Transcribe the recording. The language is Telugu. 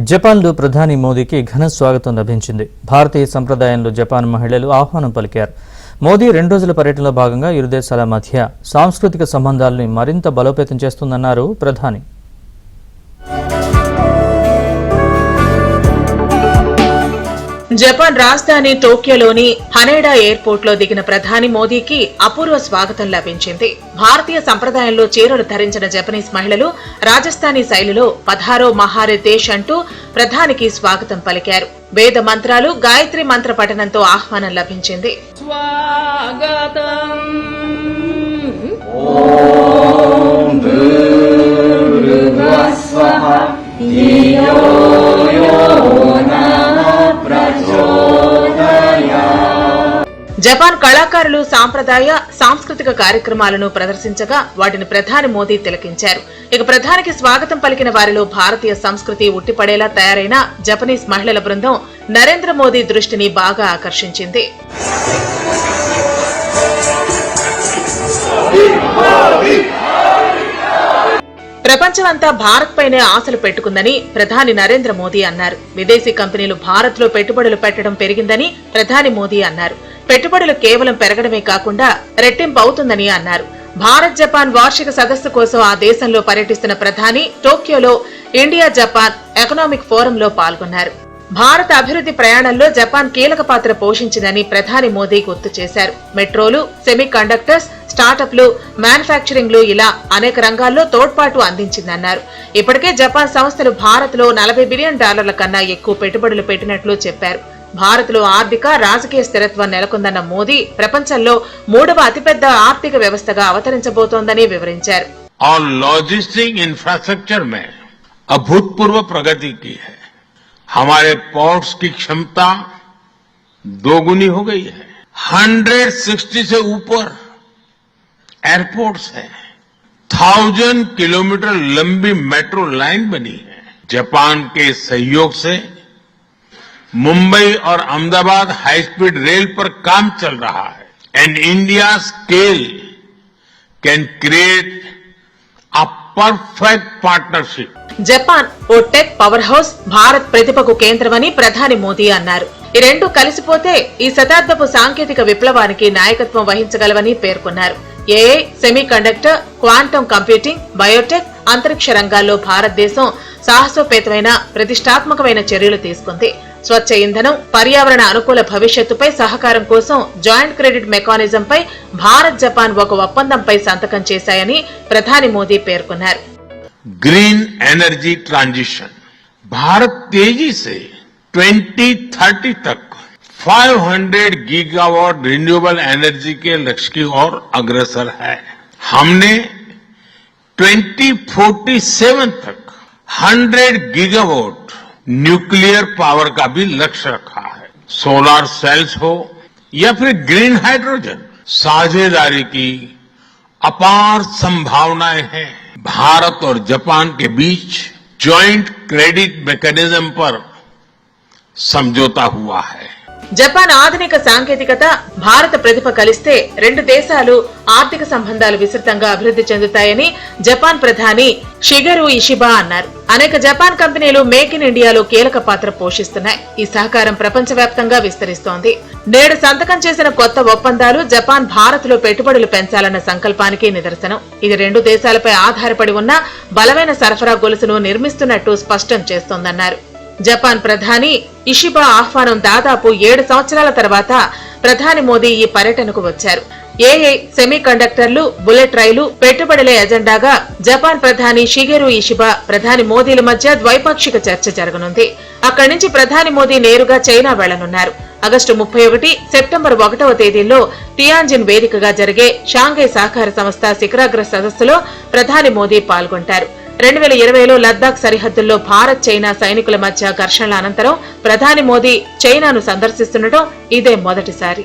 జపాన్లో ప్రధాని మోదీకి ఘన స్వాగతం లభించింది. భారతీయ సంప్రదాయంలో జపాన్ మహిళలు ఆహ్వానం పలికారు. మోదీ 2 రోజుల పర్యటనలో భాగంగా ఇరు దేశాల మధ్య సాంస్కృతిక సంబంధాలను మరింత బలోపేతం చేస్తుందన్నారు ప్రధాని. జపాన్ రాజధాని టోక్యోలోని హనేడా ఎయిర్పోర్ట్ లో దిగిన ప్రధాని మోదీకి అపూర్వ స్వాగతం లభించింది. భారతీయ సంప్రదాయంలో చీరలు ధరించిన జపనీస్ మహిళలు రాజస్థానీ శైలిలో 16వ మహారే దేశ్ అంటూ ప్రధానికి స్వాగతం పలికారు. వేద మంత్రాలు, గాయత్రి మంత్ర పఠనంతో ఆహ్వానం లభించింది. జపాన్ కళాకారులు సాంప్రదాయ సాంస్కృతిక కార్యక్రమాలను ప్రదర్శించగా వాటిని ప్రధాని మోదీ తిలకించారు. ఇక ప్రధానికి స్వాగతం పలికిన వారిలో భారతీయ సంస్కృతి ఉట్టిపడేలా తయారైన జపనీస్ మహిళల బృందం నరేంద్ర మోదీ దృష్టిని బాగా ఆకర్షించింది. ప్రపంచమంతా భారత్ పైనే ఆశలు పెట్టుకుందని ప్రధాని నరేంద్ర మోదీ అన్నారు. విదేశీ కంపెనీలు భారత్ లో పెట్టుబడులు పెట్టడం పెరిగిందని ప్రధాని మోదీ అన్నారు. పెట్టుబడులు కేవలం పెరగడమే కాకుండా రెట్టింపు అవుతుందని అన్నారు. భారత్ జపాన్ వార్షిక సదస్సు కోసం ఆ దేశంలో పర్యటిస్తున్న ప్రధాని టోక్యోలో ఇండియా జపాన్ ఎకనామిక్ ఫోరంలో పాల్గొన్నారు. భారత అభివృద్ధి ప్రయాణంలో జపాన్ కీలక పాత్ర పోషించిందని ప్రధాని మోదీ గుర్తు చేశారు. మెట్రోలు, సెమీ కండక్టర్స్, స్టార్టప్లు, మ్యానుఫ్యాక్చరింగ్లు ఇలా అనేక రంగాల్లో తోడ్పాటు అందించిందన్నారు. ఇప్పటికే జపాన్ సంస్థలు భారత్ లో $40 బిలియన్ కన్నా ఎక్కువ పెట్టుబడులు పెట్టినట్లు చెప్పారు. భారత్ లో ఆర్థిక, రాజకీయ స్థిరత్వం నెలకొందన్న మోదీ ప్రపంచంలో 3వ అతిపెద్ద ఆర్థిక వ్యవస్థగా అవతరించబోతోందని వివరించారు. लॉजिस्टिक इंफ्रास्ट्रक्चर में अभूतपूर्व प्रगति की है. हमारे पोर्ट्स की क्षमता दोगुनी हो गई है. 160 से ऊपर एयरपोर्ट्स हैं. 1000 किलोमीटर लंबी मेट्रो लाइन बनी है. जापान के सहयोग से मुंबई और अहमदाबाद हाई स्पीड रेल पर काम चल रहा है. And India scale can create a perfect partnership. Japan ఓ టెక్ పవర్ హౌస్, భారత్ ప్రతిభకు కేంద్రమని ప్రధాని మోదీ అన్నారు. ఈ రెండు కలిసిపోతే ఈ శతాబ్దపు సాంకేతిక విప్లవానికి నాయకత్వం వహించగలవని పేర్కొన్నారు. AI, semi conductor, quantum computing, Biotech, అంతరిక్ష రంగాల్లో భారతదేశం సాహసోపేతమైన ప్రతిష్టాత్మకమైన చర్యలు తీసుకుంది. స్వచ్ఛ ఇంధనం, పర్యావరణ అనుకూల భవిష్యత్తుపై సహకారం కోసం జాయింట్ క్రెడిట్ మెకానిజంపై భారత్ జపాన్ ఒక ఒప్పందంపై సంతకం చేశాయని ప్రధాని మోదీ పేర్కొన్నారు. Green energy transition. भारत तेजी से 2030 तक 500 गीगावाट रिन्यूएबल एनर्जी के लक्ष्य की ओर अग्रसर है. हमने 2047 तक 100 गीगावाट न्यूक्लियर पावर का भी लक्ष्य रखा है. सोलर सेल्स हो या फिर ग्रीन हाइड्रोजन, साझेदारी की अपार संभावनाएं हैं. भारत और जापान के बीच जॉइंट क्रेडिट मैकेनिज्म पर समझौता हुआ है. జపాన్ ఆధునిక సాంకేతికత, భారత ప్రతిభ కలిస్తే 2 దేశాలు ఆర్థిక సంబంధాలు విస్తృతంగా అభివృద్ధి చెందుతాయని జపాన్ ప్రధాని షిగెరు ఇషిబా అన్నారు. అనేక జపాన్ కంపెనీలు మేక్ ఇన్ ఇండియాలో కీలక పాత్ర పోషిస్తున్నాయి. ఈ సహకారం ప్రపంచవ్యాప్తంగా విస్తరిస్తోంది. నేడు సంతకం చేసిన కొత్త ఒప్పందాలు జపాన్ భారత్ లో పెట్టుబడులు పెంచాలన్న సంకల్పానికి నిదర్శనం. ఇది 2 దేశాలపై ఆధారపడి ఉన్న బలమైన సరఫరా గొలుసును నిర్మిస్తున్నట్టు స్పష్టం చేస్తోందన్నారు. జపాన్ ప్రధాని ఇషిబా ఆహ్వానం దాదాపు 7 సంవత్సరాల తర్వాత ప్రధాని మోదీ ఈ పర్యటనకు వచ్చారు. ఏఐ, సెమీ కండక్టర్లు, బుల్లెట్ రైలు పెట్టుబడుల ఎజెండాగా జపాన్ ప్రధాని షిగెరు ఇషిబా, ప్రధాని మోదీల మధ్య ద్వైపాక్షిక చర్చ జరగనుంది. అక్కడి నుంచి ప్రధాని మోదీ నేరుగా చైనా వెళ్లనున్నారు. ఆగస్టు 31, సెప్టెంబర్ 1వ తేదీల్లో టియాన్జిన్ వేదికగా జరిగే షాంఘై సహకార సంస్థ శిఖరాగ్ర సదస్సులో ప్రధాని మోదీ పాల్గొంటారు. 2020లో లద్దాఖ్ సరిహద్దుల్లో భారత్, చైనా సైనికుల మధ్య ఘర్షణల అనంతరం ప్రధాని మోదీ చైనాను సందర్శిస్తుండటం ఇదే మొదటిసారి.